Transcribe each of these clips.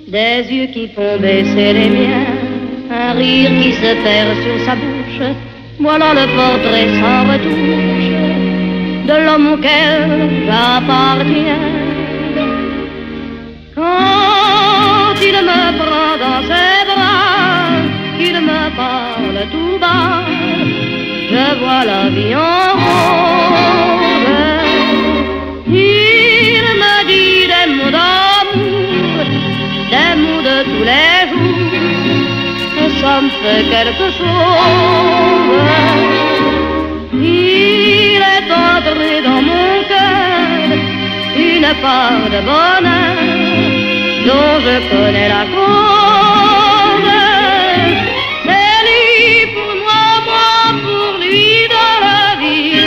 Des yeux qui font baisser les miens, un rire qui se perd sur sa bouche, voilà le portrait sans retouche de l'homme auquel j'appartiens. Quand il me prend dans ses bras, qu'il me parle tout bas, je vois la vie en rose. Il me dit des mots d'amour, des mots de tous les jours, et ça me fait quelque chose. Il est entré dans mon cœur une part de bonheur dont je connais la cause. C'est lui pour moi, moi pour lui dans la vie.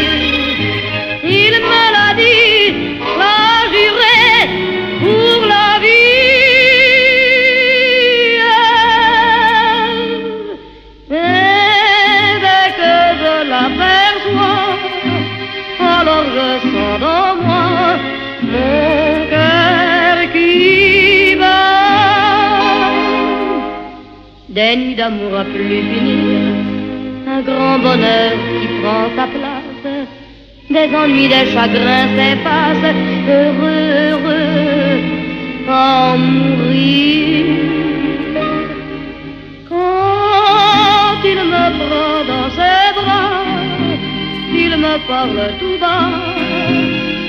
Il me l'a dit, l'a juré pour la vie. Et dès que je l'aperçois, alors je sens dans moi mon cœur qui bat. Des nuits d'amour à plus finir, un grand bonheur qui prend sa place, des ennuis, des chagrins s'effacent, heureux, heureux, à mourir. Quand il me prend dans ses bras, il me parle tout bas,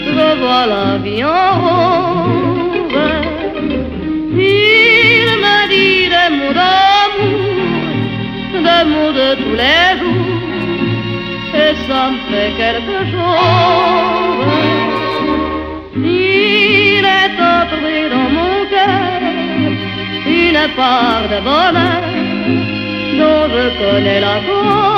je vois la vie en rose. Il me dit des mots d'amour, des mots de tous les jours, et ça me fait quelque chose. Il est entré dans mon cœur une part de bonheur dont je connais la cause.